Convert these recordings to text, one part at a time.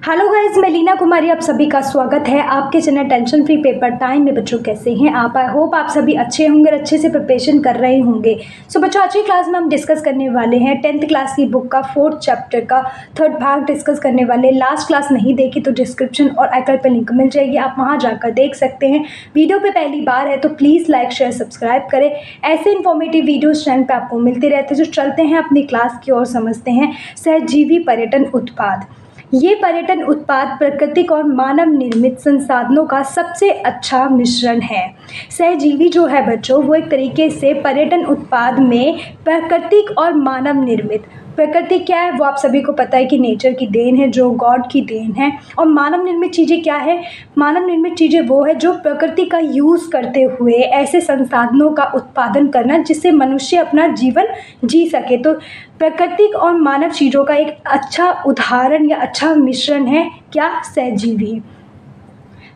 Hello guys, मैं लीना कुमारी आप सभी का स्वागत है आपके channel tension free paper time में। बच्चों कैसे हैं आप? आई होप आप सभी अच्छे होंगे और अच्छे से प्रिपरेशन कर रहे होंगे। सो बच्चों, आज की क्लास में हम डिस्कस करने वाले हैं 10th क्लास की बुक का 4th चैप्टर का 3rd भाग डिस्कस करने वाले। लास्ट क्लास नहीं देखी तो डिस्क्रिप्शन और आई कार्ड पर लिंक मिल जाएगी, आप वहाँ जाकर देख सकते हैं। वीडियो पर पहली बार है तो प्लीज़ लाइक शेयर सब्सक्राइब करें। ऐसे इन्फॉर्मेटिव वीडियोज़ चैनल पर आपको मिलते रहते हैं। जो चलते हैं अपनी क्लास की ओर समझते हैं सहजीवी पर्यटन उत्पाद। ये पर्यटन उत्पाद प्राकृतिक और मानव निर्मित संसाधनों का सबसे अच्छा मिश्रण है। सहजीवी जो है बच्चों, वो एक तरीके से पर्यटन उत्पाद में प्राकृतिक और मानव निर्मित, प्रकृति क्या है वो आप सभी को पता है कि नेचर की देन है, जो गॉड की देन है। और मानव निर्मित चीज़ें क्या है? मानव निर्मित चीज़ें वो है जो प्रकृति का यूज़ करते हुए ऐसे संसाधनों का उत्पादन करना जिससे मनुष्य अपना जीवन जी सके। तो प्राकृतिक और मानव चीज़ों का एक अच्छा उदाहरण या अच्छा मिश्रण है क्या? सहजीवी।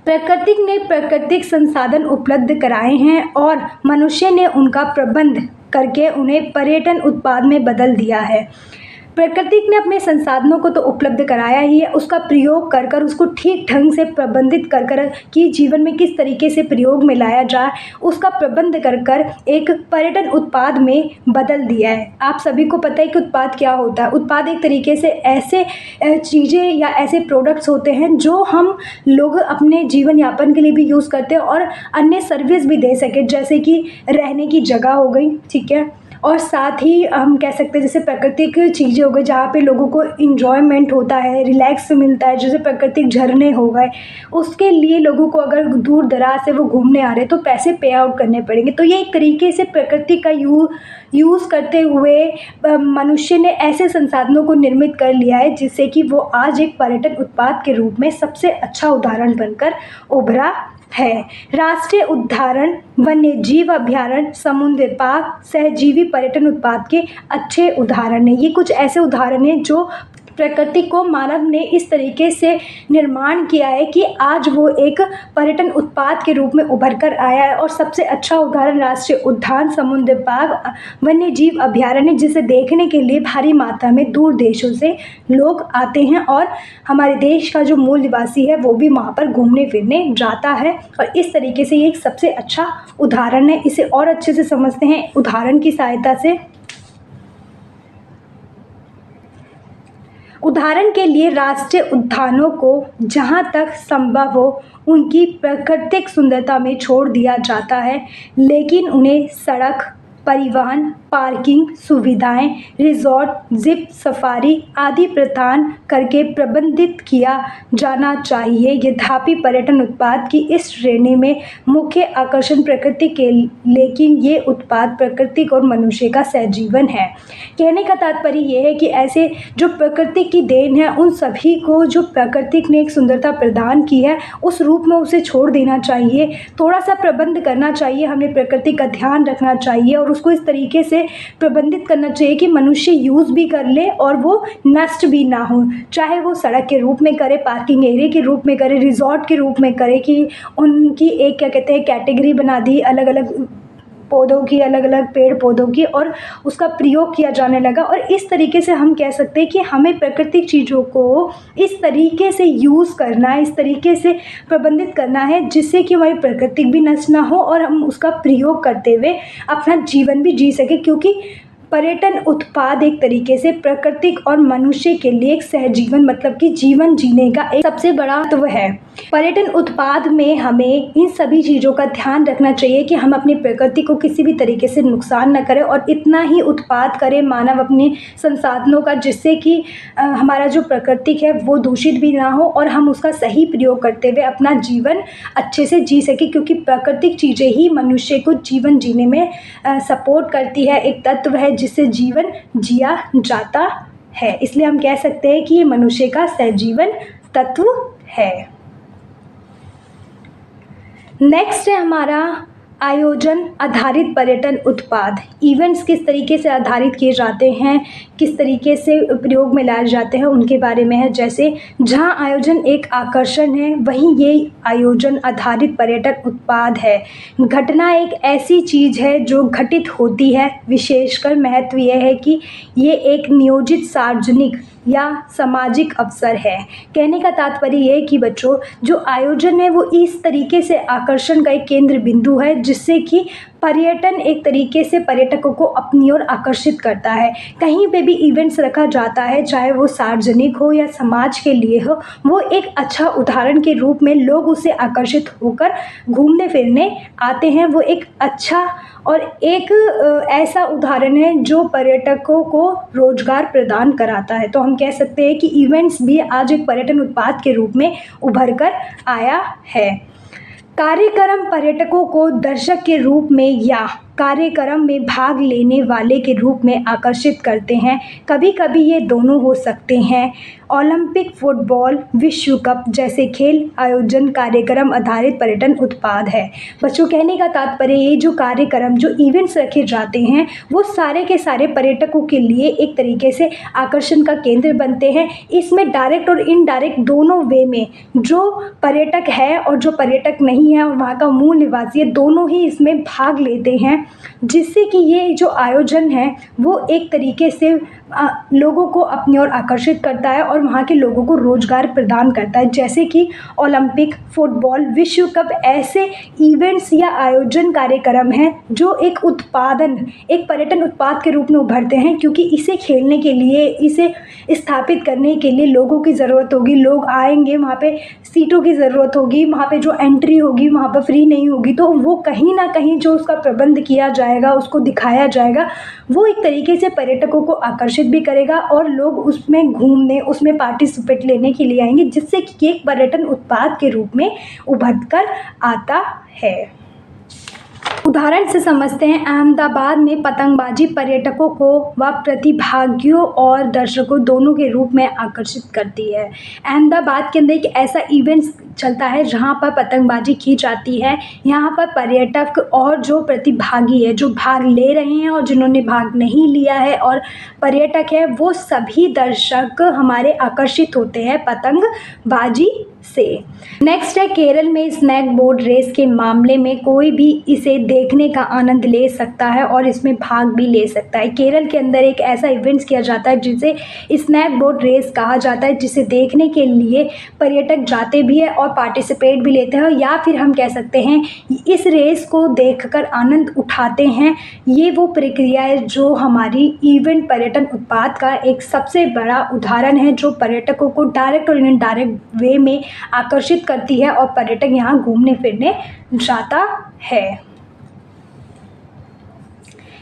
प्राकृतिक ने प्राकृतिक संसाधन उपलब्ध कराए हैं और मनुष्य ने उनका प्रबंध करके उन्हें पर्यटन उत्पाद में बदल दिया है। प्राकृतिक ने अपने संसाधनों को तो उपलब्ध कराया ही है, उसका प्रयोग कर कर उसको ठीक ढंग से प्रबंधित कर कर कि जीवन में किस तरीके से प्रयोग में लाया जाए, उसका प्रबंध कर कर एक पर्यटन उत्पाद में बदल दिया है। आप सभी को पता है कि उत्पाद क्या होता है। उत्पाद एक तरीके से ऐसे चीज़ें या ऐसे प्रोडक्ट्स होते हैं जो हम लोग अपने जीवन यापन के लिए भी यूज़ करते हैं और अन्य सर्विस भी दे सके, जैसे कि रहने की जगह हो गई, ठीक है, और साथ ही हम कह सकते हैं जैसे प्राकृतिक चीज़ें हो गई जहाँ पे लोगों को इन्जॉयमेंट होता है, रिलैक्स मिलता है, जैसे प्राकृतिक झरने हो गए। उसके लिए लोगों को अगर दूर दराज से वो घूमने आ रहे हैं तो पैसे पे आउट करने पड़ेंगे। तो ये एक तरीके से प्रकृति का यूज़ करते हुए मनुष्य ने ऐसे संसाधनों को निर्मित कर लिया है जिससे कि वो आज एक पर्यटन उत्पाद के रूप में सबसे अच्छा उदाहरण बनकर उभरा है। राष्ट्रीय उद्यान, वन्य जीव अभ्यारण्य, समुद्र पार्क सहजीवी पर्यटन उत्पाद के अच्छे उदाहरण हैं। ये कुछ ऐसे उदाहरण हैं जो प्रकृति को मानव ने इस तरीके से निर्माण किया है कि आज वो एक पर्यटन उत्पाद के रूप में उभर कर आया है। और सबसे अच्छा उदाहरण राष्ट्रीय उद्यान, समुद्र पार्क, वन्य जीव अभ्यारण्य, जिसे देखने के लिए भारी मात्रा में दूर देशों से लोग आते हैं और हमारे देश का जो मूल निवासी है वो भी वहाँ पर घूमने फिरने जाता है। और इस तरीके से ये एक सबसे अच्छा उदाहरण है। इसे और अच्छे से समझते हैं उदाहरण की सहायता से। उदाहरण के लिए राष्ट्रीय उद्यानों को जहाँ तक संभव हो उनकी प्राकृतिक सुंदरता में छोड़ दिया जाता है, लेकिन उन्हें सड़क, परिवहन, पार्किंग सुविधाएं, रिजॉर्ट, जिप सफारी आदि प्रदान करके प्रबंधित किया जाना चाहिए। यद्यपि पर्यटन उत्पाद की इस श्रेणी में मुख्य आकर्षण प्रकृति के, लेकिन ये उत्पाद प्रकृति और मनुष्य का सहजीवन है। कहने का तात्पर्य ये है कि ऐसे जो प्रकृति की देन है उन सभी को जो प्रकृति ने एक सुंदरता प्रदान की है उस रूप में उसे छोड़ देना चाहिए। थोड़ा सा प्रबंध करना चाहिए, हमें प्रकृति का ध्यान रखना चाहिए और उसको इस तरीके से प्रबंधित करना चाहिए कि मनुष्य यूज़ भी कर ले और वो नष्ट भी ना हो। चाहे वो सड़क के रूप में करे, पार्किंग एरिया के रूप में करे, रिजॉर्ट के रूप में करे, कि उनकी एक क्या कहते हैं कैटेगरी बना दी अलग अलग पौधों की, अलग अलग पेड़ पौधों की, और उसका प्रयोग किया जाने लगा। और इस तरीके से हम कह सकते हैं कि हमें प्राकृतिक चीज़ों को इस तरीके से यूज़ करना है, इस तरीके से प्रबंधित करना है जिससे कि हमारी प्रकृति भी नष्ट ना हो और हम उसका प्रयोग करते हुए अपना जीवन भी जी सके। क्योंकि पर्यटन उत्पाद एक तरीके से प्राकृतिक और मनुष्य के लिए एक सहजीवन मतलब कि जीवन जीने का एक सबसे बड़ा तत्व है। पर्यटन उत्पाद में हमें इन सभी चीज़ों का ध्यान रखना चाहिए कि हम अपनी प्रकृति को किसी भी तरीके से नुकसान न करें और इतना ही उत्पाद करें मानव अपने संसाधनों का जिससे कि हमारा जो प्रकृति है वो दूषित भी ना हो और हम उसका सही प्रयोग करते हुए अपना जीवन अच्छे से जी सके। क्योंकि प्राकृतिक चीज़ें ही मनुष्य को जीवन जीने में सपोर्ट करती है, एक तत्व है जिससे जीवन जिया जाता है। इसलिए हम कह सकते हैं कि ये मनुष्य का सहजीवन तत्व है। नेक्स्ट है हमारा आयोजन आधारित पर्यटन उत्पाद। इवेंट्स किस तरीके से आधारित किए जाते हैं, किस तरीके से प्रयोग में लाए जाते हैं उनके बारे में है। जैसे जहां आयोजन एक आकर्षण है वहीं ये आयोजन आधारित पर्यटन उत्पाद है। घटना एक ऐसी चीज़ है जो घटित होती है। विशेषकर महत्व यह है कि ये एक नियोजित सार्वजनिक या सामाजिक अवसर है। कहने का तात्पर्य ये है कि बच्चों जो आयोजन है वो इस तरीके से आकर्षण का एक केंद्र बिंदु है जिससे कि पर्यटन एक तरीके से पर्यटकों को अपनी ओर आकर्षित करता है। कहीं पे भी इवेंट्स रखा जाता है, चाहे वो सार्वजनिक हो या समाज के लिए हो, वो एक अच्छा उदाहरण के रूप में लोग उससे आकर्षित होकर घूमने फिरने आते हैं। वो एक अच्छा और एक ऐसा उदाहरण है जो पर्यटकों को रोजगार प्रदान कराता है। तो हम कह सकते हैं कि इवेंट्स भी आज एक पर्यटन उत्पाद के रूप में उभर कर आया है। कार्यक्रम पर्यटकों को दर्शक के रूप में या कार्यक्रम में भाग लेने वाले के रूप में आकर्षित करते हैं। कभी कभी ये दोनों हो सकते हैं। ओलंपिक, फुटबॉल, विश्व कप जैसे खेल आयोजन कार्यक्रम आधारित पर्यटन उत्पाद है। बच्चों कहने का तात्पर्य ये जो कार्यक्रम जो इवेंट्स रखे जाते हैं वो सारे के सारे पर्यटकों के लिए एक तरीके से आकर्षण का केंद्र बनते हैं। इसमें डायरेक्ट और इनडायरेक्ट दोनों वे में जो पर्यटक है और जो पर्यटक नहीं है और वहाँ का मूल निवासी है दोनों ही इसमें भाग लेते हैं, जिससे कि ये जो आयोजन है वो एक तरीके से लोगों को अपनी ओर आकर्षित करता है और वहाँ के लोगों को रोजगार प्रदान करता है। जैसे कि ओलंपिक, फुटबॉल, विश्व कप ऐसे इवेंट्स या आयोजन कार्यक्रम हैं जो एक पर्यटन उत्पाद के रूप में उभरते हैं, क्योंकि इसे खेलने के लिए, इसे स्थापित करने के लिए लोगों की ज़रूरत होगी। लोग आएंगे, वहाँ पे सीटों की ज़रूरत होगी, वहाँ पे जो एंट्री होगी वहाँ पर फ्री नहीं होगी, तो वो कहीं ना कहीं जो उसका प्रबंध किया जाएगा, उसको दिखाया जाएगा, वो एक तरीके से पर्यटकों को आकर्षित भी करेगा और लोग उसमें घूमने, उसमें पार्टिसिपेट लेने के लिए आएंगे, जिससे कि एक पर्यटन उत्पाद के रूप में उभर कर आता है। उदाहरण से समझते हैं। अहमदाबाद में पतंगबाजी पर्यटकों को व प्रतिभागियों और दर्शकों दोनों के रूप में आकर्षित करती है। अहमदाबाद के अंदर एक ऐसा इवेंट चलता है जहां पर पतंगबाजी की जाती है। यहां पर पर्यटक और जो प्रतिभागी है, जो भाग ले रहे हैं और जिन्होंने भाग नहीं लिया है और पर्यटक है, वो सभी दर्शक हमारे आकर्षित होते हैं पतंगबाजी से। नेक्स्ट है केरल में स्नैक बोट रेस के मामले में कोई भी इसे देखने का आनंद ले सकता है और इसमें भाग भी ले सकता है। केरल के अंदर एक ऐसा इवेंट्स किया जाता है जिसे स्नैक बोट रेस कहा जाता है, जिसे देखने के लिए पर्यटक जाते भी है और पार्टिसिपेट भी लेते हैं, या फिर हम कह सकते हैं इस रेस को देखकर आनंद उठाते हैं। ये वो प्रक्रिया है जो हमारी इवेंट पर्यटन उत्पाद का एक सबसे बड़ा उदाहरण है, जो पर्यटकों को डायरेक्ट और इनडायरेक्ट वे में आकर्षित करती है और पर्यटक यहाँ घूमने फिरने जाता है।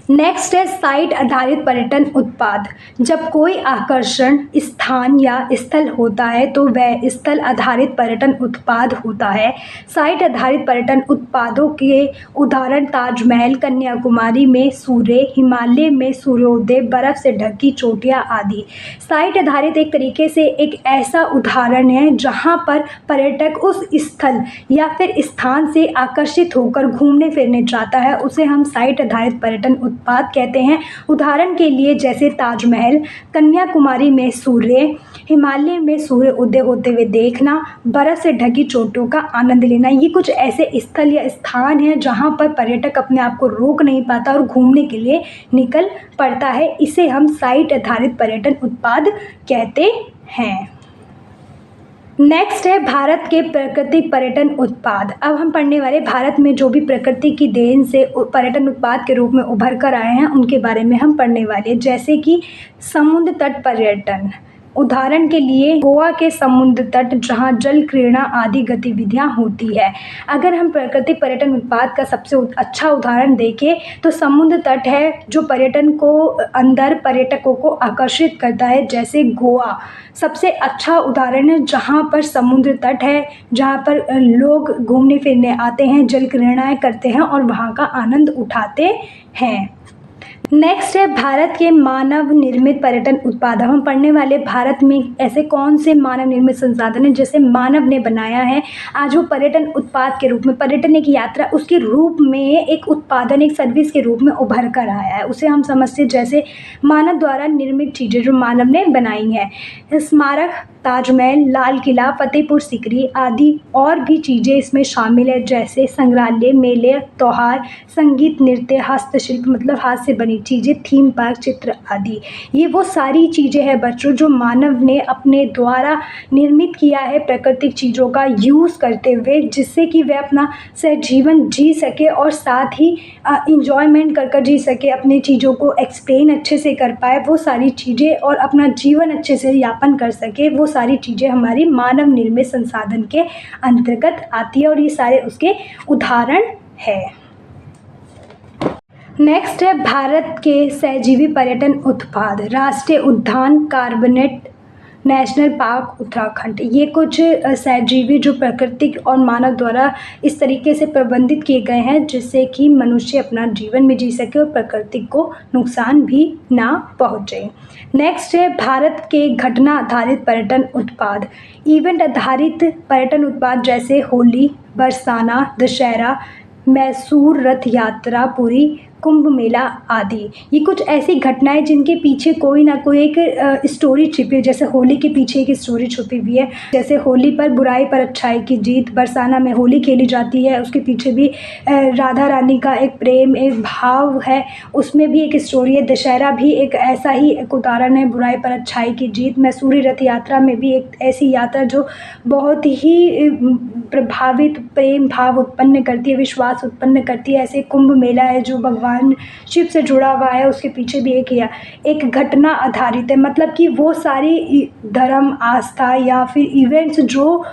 नेक्स्ट है साइट आधारित पर्यटन उत्पाद। जब कोई आकर्षण स्थान या स्थल होता है तो वह स्थल आधारित पर्यटन उत्पाद होता है। साइट आधारित पर्यटन उत्पादों के उदाहरण ताजमहल, कन्याकुमारी में सूर्य, हिमालय में सूर्योदय, बर्फ से ढकी चोटियाँ आदि। साइट आधारित एक तरीके से एक ऐसा उदाहरण है जहाँ पर पर्यटक उस स्थल या फिर स्थान से आकर्षित होकर घूमने फिरने जाता है, उसे हम साइट आधारित पर्यटन उत्पाद कहते हैं। उदाहरण के लिए जैसे ताजमहल, कन्याकुमारी में सूर्य, हिमालय में सूर्य उदय होते हुए देखना, बर्फ से ढकी चोटियों का आनंद लेना। ये कुछ ऐसे स्थल या स्थान हैं जहाँ पर पर्यटक अपने आप को रोक नहीं पाता और घूमने के लिए निकल पड़ता है। इसे हम साइट आधारित पर्यटन उत्पाद कहते हैं। नेक्स्ट है भारत के प्राकृतिक पर्यटन उत्पाद। अब हम पढ़ने वाले भारत में जो भी प्रकृति की देन से पर्यटन उत्पाद के रूप में उभर कर आए हैं उनके बारे में हम पढ़ने वाले हैं। जैसे कि समुद्र तट पर्यटन। उदाहरण के लिए गोवा के समुद्र तट जहां जल क्रीड़ा आदि गतिविधियां होती है। अगर हम प्राकृतिक पर्यटन उत्पाद का सबसे अच्छा उदाहरण देखें तो समुद्र तट है जो पर्यटन को अंदर पर्यटकों को आकर्षित करता है। जैसे गोवा सबसे अच्छा उदाहरण है जहां पर समुद्र तट है, जहां पर लोग घूमने फिरने आते हैं, जल क्रीड़ाएँ करते हैं और वहां का आनंद उठाते हैं। नेक्स्ट है भारत के मानव निर्मित पर्यटन उत्पाद। हम पढ़ने वाले भारत में ऐसे कौन से मानव निर्मित संसाधन हैं जैसे मानव ने बनाया है, आज वो पर्यटन उत्पाद के रूप में, पर्यटन एक यात्रा उसके रूप में एक उत्पादन, एक सर्विस के रूप में उभर कर आया है, उसे हम समझते जैसे मानव द्वारा निर्मित चीज़ें जो मानव ने बनाई हैं। स्मारक ताजमहल, लाल किला, फतेहपुर सीकरी आदि और भी चीज़ें इसमें शामिल है, जैसे संग्रहालय, मेले, त्योहार, संगीत, नृत्य, हस्तशिल्प मतलब हाथ से बनी चीज़ें, थीम पार्क, चित्र आदि। ये वो सारी चीज़ें हैं बच्चों जो मानव ने अपने द्वारा निर्मित किया है प्राकृतिक चीज़ों का यूज़ करते हुए, जिससे कि वह अपना सहजीवन जी सके और साथ ही इंजॉयमेंट कर जी सके, अपनी चीज़ों को एक्सप्लेन अच्छे से कर पाए, वो सारी चीज़ें और अपना जीवन अच्छे से यापन कर सके। वो सारी चीज़ें हमारी मानव निर्मित संसाधन के अंतर्गत आती है और ये सारे उसके उदाहरण है। नेक्स्ट है भारत के सहजीवी पर्यटन उत्पाद। राष्ट्रीय उद्यान कार्बनेट नेशनल पार्क उत्तराखंड। ये कुछ सहजीवी जो प्राकृतिक और मानव द्वारा इस तरीके से प्रबंधित किए गए हैं जिससे कि मनुष्य अपना जीवन में जी सके और प्रकृति को नुकसान भी ना पहुँचे। नेक्स्ट है भारत के घटना आधारित पर्यटन उत्पाद। इवेंट आधारित पर्यटन उत्पाद जैसे होली, बरसाना, दशहरा, मैसूर रथ यात्रा, पुरी कुंभ मेला आदि। ये कुछ ऐसी घटनाएं जिनके पीछे कोई ना कोई एक स्टोरी छिपी है। जैसे होली के पीछे एक स्टोरी छुपी हुई है, जैसे होली पर बुराई पर अच्छाई की जीत। बरसाना में होली खेली जाती है, उसके पीछे भी राधा रानी का एक प्रेम, एक भाव है, उसमें भी एक स्टोरी है। दशहरा भी एक ऐसा ही एक उदाहरण है, बुराई पर अच्छाई की जीत। मैसूरी रथ यात्रा में भी एक ऐसी यात्रा जो बहुत ही प्रभावित प्रेम भाव उत्पन्न करती है, विश्वास उत्पन्न करती है। ऐसे कुंभ मेला है जो भगवान शिव से जुड़ा हुआ है, उसके पीछे भी एक घटना आधारित है। मतलब कि वो सारी धर्म, आस्था या फिर इवेंट्स जो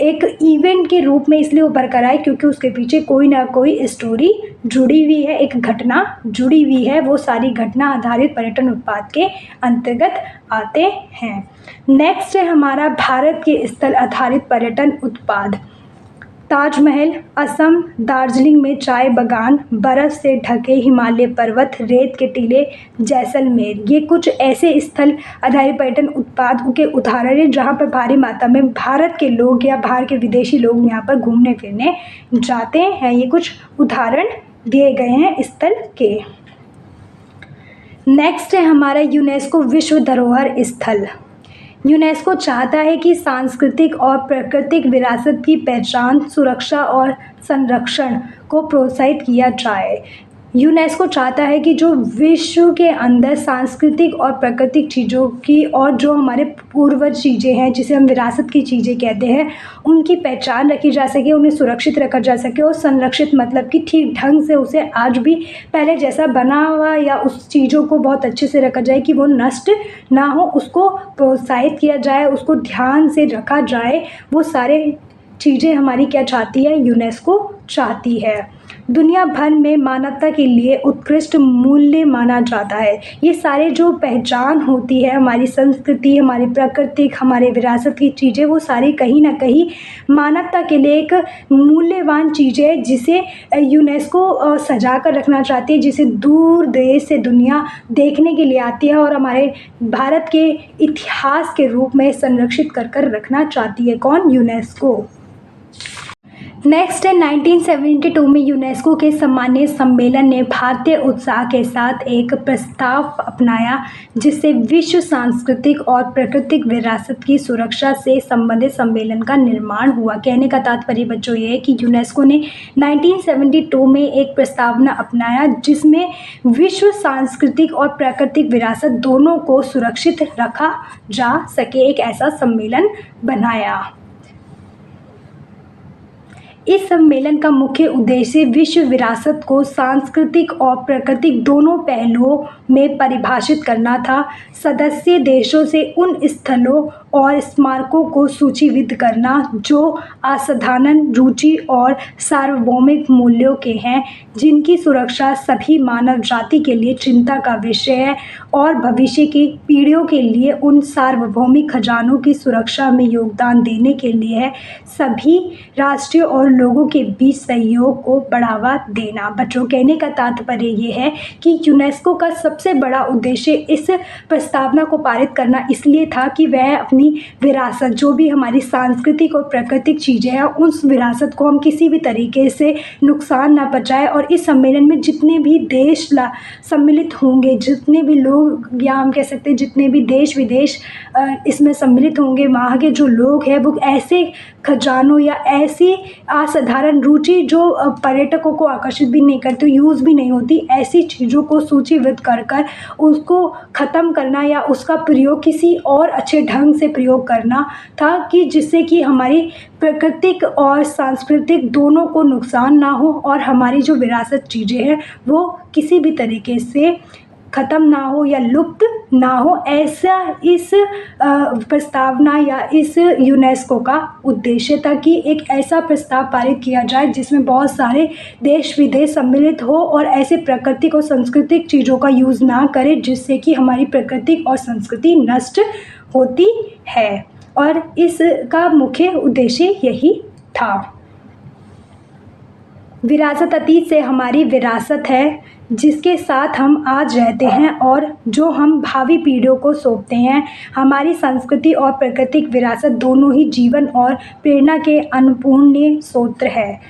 एक इवेंट के रूप में इसलिए उभर कर आए क्योंकि उसके पीछे कोई ना कोई स्टोरी जुड़ी हुई है, एक घटना जुड़ी हुई है। वो सारी घटना आधारित पर्यटन उत्पाद के अंतर्गत आते हैं। नेक्स्ट है हमारा भारत के स्थल आधारित पर्यटन उत्पाद। ताजमहल, असम, दार्जिलिंग में चाय बागान, बर्फ़ से ढके हिमालय पर्वत, रेत के टीले, जैसलमेर। ये कुछ ऐसे स्थल आधारित पर्यटन उत्पाद के उदाहरण हैं जहाँ पर भारी मात्रा में भारत के लोग या बाहर के विदेशी लोग यहाँ पर घूमने फिरने जाते हैं। ये कुछ उदाहरण दिए गए हैं स्थल के। नेक्स्ट है हमारा यूनेस्को विश्व धरोहर स्थल। यूनेस्को चाहता है कि सांस्कृतिक और प्राकृतिक विरासत की पहचान, सुरक्षा और संरक्षण को प्रोत्साहित किया जाए। यूनेस्को चाहता है कि जो विश्व के अंदर सांस्कृतिक और प्राकृतिक चीज़ों की और जो हमारे पूर्वज चीज़ें हैं जिसे हम विरासत की चीज़ें कहते हैं, उनकी पहचान रखी जा सके, उन्हें सुरक्षित रखा जा सके और संरक्षित मतलब कि ठीक ढंग से उसे आज भी पहले जैसा बना हुआ या उस चीज़ों को बहुत अच्छे से रखा जाए कि वो नष्ट ना हो, उसको प्रोत्साहित किया जाए, उसको ध्यान से रखा जाए। वो सारे चीज़ें हमारी क्या चाहती है, यूनेस्को चाहती है। दुनिया भर में मानवता के लिए उत्कृष्ट मूल्य माना जाता है। ये सारे जो पहचान होती है, हमारी संस्कृति, हमारी प्राकृतिक, हमारे विरासत की चीज़ें, वो सारी कहीं ना कहीं मानवता के लिए एक मूल्यवान चीज़ है जिसे यूनेस्को सजा कर रखना चाहती है, जिसे दूर देश से दुनिया देखने के लिए आती है और हमारे भारत के इतिहास के रूप में संरक्षित कर रखना चाहती है। कौन? यूनेस्को। नेक्स्ट है 1972 में यूनेस्को के सामान्य सम्मेलन ने भारतीय उत्साह के साथ एक प्रस्ताव अपनाया जिससे विश्व सांस्कृतिक और प्राकृतिक विरासत की सुरक्षा से संबंधित सम्मेलन का निर्माण हुआ। कहने का तात्पर्य बच्चों ये है कि यूनेस्को ने 1972 में एक प्रस्तावना अपनाया जिसमें विश्व सांस्कृतिक और प्राकृतिक विरासत दोनों को सुरक्षित रखा जा सके, एक ऐसा सम्मेलन बनाया। इस सम्मेलन का मुख्य उद्देश्य विश्व विरासत को सांस्कृतिक और प्राकृतिक दोनों पहलुओं में परिभाषित करना था। सदस्य देशों से उन स्थलों और स्मारकों को सूचीबद्ध करना जो असाधारण रुचि और सार्वभौमिक मूल्यों के हैं, जिनकी सुरक्षा सभी मानव जाति के लिए चिंता का विषय है और भविष्य की पीढ़ियों के लिए उन सार्वभौमिक खजानों की सुरक्षा में योगदान देने के लिए है। सभी राष्ट्रीय और लोगों के बीच सहयोग को बढ़ावा देना। बच्चों, कहने का तात्पर्य ये है कि यूनेस्को का सबसे बड़ा उद्देश्य इस प्रस्तावना को पारित करना इसलिए था कि वह अपनी विरासत, जो भी हमारी सांस्कृतिक और प्राकृतिक चीज़ें हैं, उस विरासत को हम किसी भी तरीके से नुकसान ना पहुँचाए। और इस सम्मेलन में जितने भी देश सम्मिलित होंगे, जितने भी लोग, या हम कह सकते हैं जितने भी देश विदेश इसमें सम्मिलित होंगे, वहाँ के जो लोग हैं वो ऐसे खजानों या ऐसी असाधारण रुचि जो पर्यटकों को आकर्षित भी नहीं करती, यूज़ भी नहीं होती, ऐसी चीज़ों को सूचीबद्ध कर कर उसको ख़त्म करना या उसका प्रयोग किसी और अच्छे ढंग से प्रयोग करना था, कि जिससे कि हमारी प्राकृतिक और सांस्कृतिक दोनों को नुकसान ना हो और हमारी जो विरासत चीज़ें हैं वो किसी भी तरीके से ख़त्म ना हो या लुप्त ना हो। ऐसा इस प्रस्तावना या इस यूनेस्को का उद्देश्य था कि एक ऐसा प्रस्ताव पारित किया जाए जिसमें बहुत सारे देश विदेश सम्मिलित हो और ऐसे प्राकृतिक और सांस्कृतिक चीज़ों का यूज़ ना करें जिससे कि हमारी प्राकृतिक और संस्कृति नष्ट होती है। और इसका मुख्य उद्देश्य यही था। विरासत अतीत से हमारी विरासत है जिसके साथ हम आज रहते हैं और जो हम भावी पीढ़ियों को सौंपते हैं। हमारी संस्कृति और प्राकृतिक विरासत दोनों ही जीवन और प्रेरणा के अनपूर्णीय स्रोत है।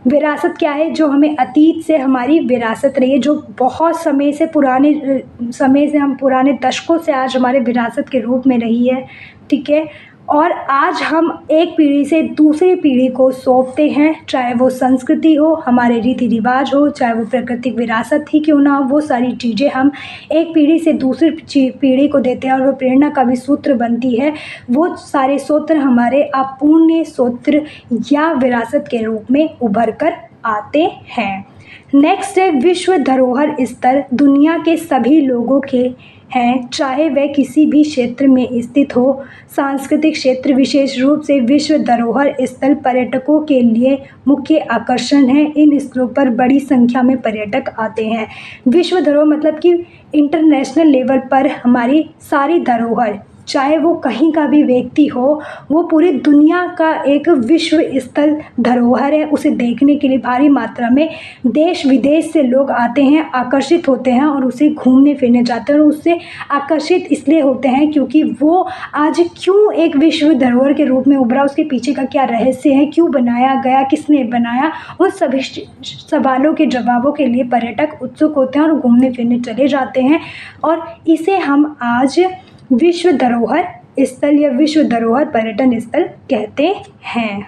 विरासत क्या है? जो हमें अतीत से हमारी विरासत रही है, जो बहुत समय से हम पुराने दशकों से आज हमारे विरासत के रूप में रही है, ठीक है। और आज हम एक पीढ़ी से दूसरी पीढ़ी को सौंपते हैं, चाहे वो संस्कृति हो, हमारे रीति रिवाज हो, चाहे वो प्राकृतिक विरासत ही क्यों ना हो, वो सारी चीज़ें हम एक पीढ़ी से दूसरी पीढ़ी को देते हैं और वो प्रेरणा का भी सूत्र बनती है। वो सारे सूत्र हमारे अपूर्णीय सूत्र या विरासत के रूप में उभर कर आते हैं। नेक्स्ट है विश्व धरोहर स्थल। दुनिया के सभी लोगों के हैं, चाहे वह किसी भी क्षेत्र में स्थित हो। सांस्कृतिक क्षेत्र विशेष रूप से विश्व धरोहर स्थल पर्यटकों के लिए मुख्य आकर्षण है। इन स्थलों पर बड़ी संख्या में पर्यटक आते हैं। विश्व धरोहर मतलब कि इंटरनेशनल लेवल पर हमारी सारी धरोहर, चाहे वो कहीं का भी व्यक्ति हो, वो पूरी दुनिया का एक विश्व स्थल धरोहर है। उसे देखने के लिए भारी मात्रा में देश विदेश से लोग आते हैं, आकर्षित होते हैं और उसे घूमने फिरने जाते हैं। और उससे आकर्षित इसलिए होते हैं क्योंकि वो आज क्यों एक विश्व धरोहर के रूप में उभरा, उसके पीछे का क्या रहस्य है, क्यों बनाया गया, किसने बनाया, उन सभी सवालों के जवाबों के लिए पर्यटक उत्सुक होते हैं और घूमने फिरने चले जाते हैं। और इसे हम आज विश्व धरोहर स्थल या विश्व धरोहर पर्यटन स्थल कहते हैं।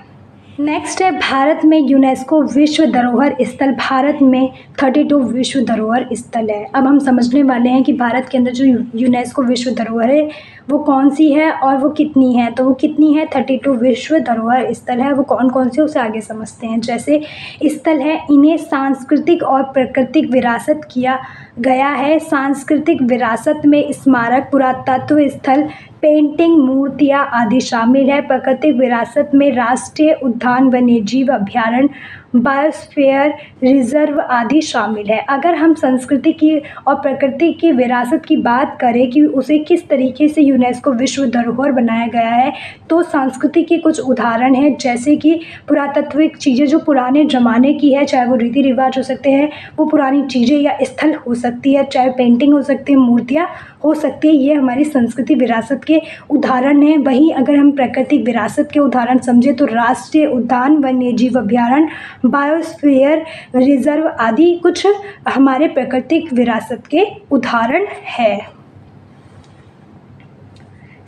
नेक्स्ट है भारत में यूनेस्को विश्व धरोहर स्थल। भारत में 32 विश्व धरोहर स्थल है। अब हम समझने वाले हैं कि भारत के अंदर जो यूनेस्को विश्व धरोहर है वो कौन सी है और वो कितनी है। तो वो कितनी है? 32 विश्व धरोहर स्थल है। वो कौन कौन से, उसे आगे समझते हैं। जैसे स्थल है, इन्हें सांस्कृतिक और प्राकृतिक विरासत किया गया है। सांस्कृतिक विरासत में स्मारक, पुरातत्व स्थल, पेंटिंग, मूर्तियाँ आदि शामिल है। प्राकृतिक विरासत में राष्ट्रीय उद्यान, वन्यजीव अभयारण्य, बायोस्फीयर रिजर्व आदि शामिल है। अगर हम संस्कृति की और प्रकृति की विरासत की बात करें कि उसे किस तरीके से यूनेस्को विश्व धरोहर बनाया गया है, तो संस्कृति के कुछ उदाहरण हैं, जैसे कि पुरातात्विक चीज़ें जो पुराने ज़माने की है, चाहे वो रीति रिवाज हो सकते हैं, वो पुरानी चीज़ें या स्थल हो सकती है, चाहे पेंटिंग हो सकती है, मूर्तियाँ हो सकती है, ये हमारी संस्कृति विरासत के उदाहरण हैं। वहीं अगर हम प्राकृतिक विरासत के उदाहरण समझें तो राष्ट्रीय उद्यान, वन्यजीव अभयारण्य, बायोस्फीयर रिजर्व आदि कुछ हमारे प्राकृतिक विरासत के उदाहरण है।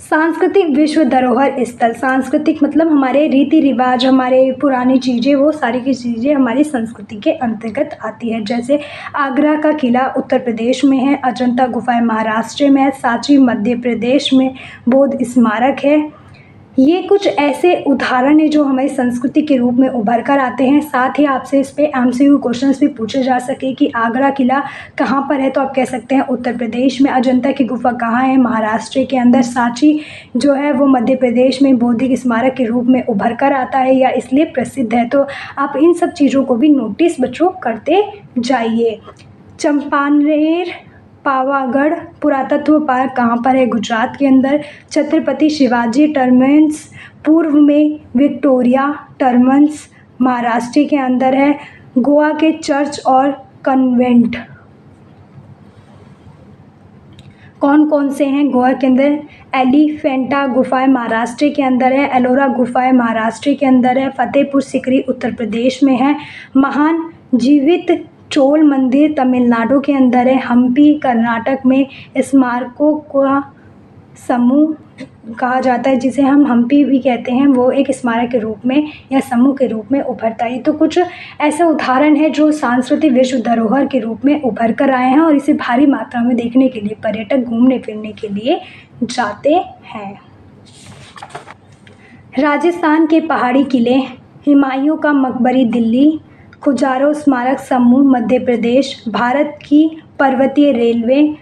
सांस्कृतिक विश्व धरोहर स्थल। सांस्कृतिक मतलब हमारे रीति रिवाज, हमारे पुरानी चीज़ें, वो सारी की चीज़ें हमारी संस्कृति के अंतर्गत आती है। जैसे आगरा का किला उत्तर प्रदेश में है, अजंता गुफाएं महाराष्ट्र में है, सांची मध्य प्रदेश में, बौद्ध स्मारक है। ये कुछ ऐसे उदाहरण हैं जो हमारी संस्कृति के रूप में उभर कर आते हैं। साथ ही आपसे इस पे MCQ क्वेश्चंस भी पूछे जा सके कि आगरा किला कहाँ पर है, तो आप कह सकते हैं उत्तर प्रदेश में। अजंता की गुफा कहाँ है? महाराष्ट्र के अंदर। सांची जो है वो मध्य प्रदेश में बौद्धिक स्मारक के रूप में उभर कर आता है या इसलिए प्रसिद्ध है। तो आप इन सब चीज़ों को भी नोटिस बच्चों करते जाइए। चंपानेर पावागढ़ पुरातत्व पार्क कहाँ पर है? गुजरात के अंदर। छत्रपति शिवाजी टर्मिनस पूर्व में विक्टोरिया टर्मिनस महाराष्ट्र के अंदर है। गोवा के चर्च और कन्वेंट कौन कौन से हैं गोवा के अंदर? एलिफेंटा गुफाएं महाराष्ट्र के अंदर है। एलोरा गुफाएं महाराष्ट्र के अंदर है। फतेहपुर सीकरी उत्तर प्रदेश में है। महान जीवित चोल मंदिर तमिलनाडु के अंदर है। हम्पी कर्नाटक में स्मारकों का समूह कहा जाता है, जिसे हम हम्पी भी कहते हैं, वो एक स्मारक के रूप में या समूह के रूप में उभरता है। तो कुछ ऐसे उदाहरण हैं जो सांस्कृतिक विश्व धरोहर के रूप में उभर कर आए हैं और इसे भारी मात्रा में देखने के लिए पर्यटक घूमने फिरने के लिए जाते हैं। राजस्थान के पहाड़ी किले, हुमायूं का मकबरी दिल्ली, खजुराहो स्मारक समूह मध्य प्रदेश, भारत की पर्वतीय रेलवे,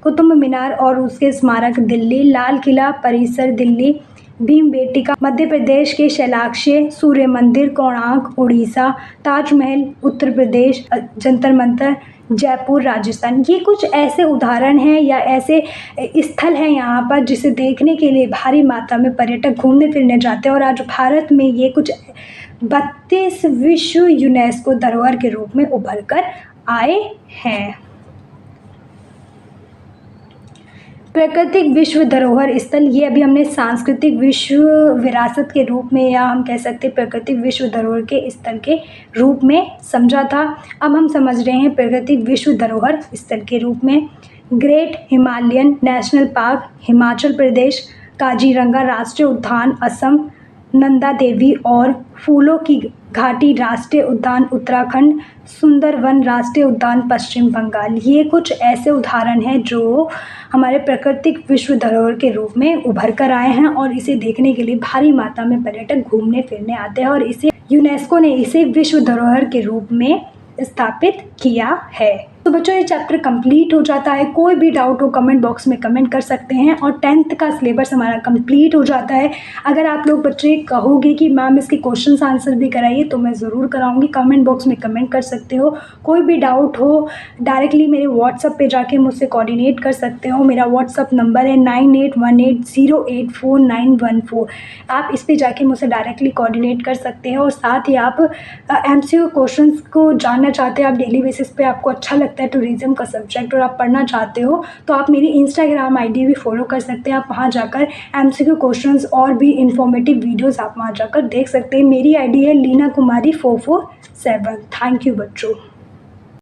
कुतुब मीनार और उसके स्मारक दिल्ली, लाल किला परिसर दिल्ली, भीमबेटका मध्य प्रदेश के शैलाक्ष, सूर्य मंदिर कोणार्क उड़ीसा, ताजमहल उत्तर प्रदेश, जंतर मंतर जयपुर राजस्थान। ये कुछ ऐसे उदाहरण हैं या ऐसे स्थल हैं यहाँ पर जिसे देखने के लिए भारी मात्रा में पर्यटक घूमने फिरने जाते हैं और आज भारत में ये कुछ 32 विश्व यूनेस्को धरोहर के रूप में उभर कर आए हैं। प्राकृतिक विश्व धरोहर स्थल, ये अभी हमने सांस्कृतिक विश्व विरासत के रूप में या हम कह सकते हैं प्राकृतिक विश्व धरोहर के स्थल के रूप में समझा था। अब हम समझ रहे हैं प्राकृतिक विश्व धरोहर स्थल के रूप में Great Himalayan National Park Himachal Pradesh, Kaziranga राष्ट्रीय उद्यान असम, नंदा देवी और फूलों की घाटी राष्ट्रीय उद्यान उत्तराखंड, सुंदरवन राष्ट्रीय उद्यान पश्चिम बंगाल। ये कुछ ऐसे उदाहरण हैं जो हमारे प्राकृतिक विश्व धरोहर के रूप में उभर कर आए हैं और इसे देखने के लिए भारी मात्रा में पर्यटक घूमने फिरने आते हैं और इसे यूनेस्को ने इसे विश्व धरोहर के रूप में स्थापित किया है। तो बच्चों ये चैप्टर कंप्लीट हो जाता है। कोई भी डाउट हो कमेंट बॉक्स में कमेंट कर सकते हैं और 10th का सिलेबस हमारा कंप्लीट हो जाता है। अगर आप लोग बच्चे कहोगे कि मैम इसके क्वेश्चंस आंसर भी कराइए तो मैं ज़रूर कराऊंगी। कमेंट बॉक्स में कमेंट कर सकते हो। कोई भी डाउट हो डायरेक्टली मेरे व्हाट्सअप पे जाके मुझसे कोऑर्डिनेट कर सकते हो। मेरा व्हाट्सअप नंबर है 9818084914। आप इस पर जाके मुझसे डायरेक्टली कोऑर्डिनेट कर सकते हैं और साथ ही आप MCQ क्वेश्चंस को जानना चाहते हैं, आप डेली बेसिस पे आपको अच्छा लगता है टूरिज्म का सब्जेक्ट और आप पढ़ना चाहते हो तो आप मेरी इंस्टाग्राम आईडी भी फॉलो कर सकते हैं। आप वहाँ जाकर MCQ क्वेश्चंस और भी इंफॉर्मेटिव वीडियोस आप वहाँ जाकर देख सकते हैं। मेरी आईडी है लीना कुमारी 447। थैंक यू बच्चों।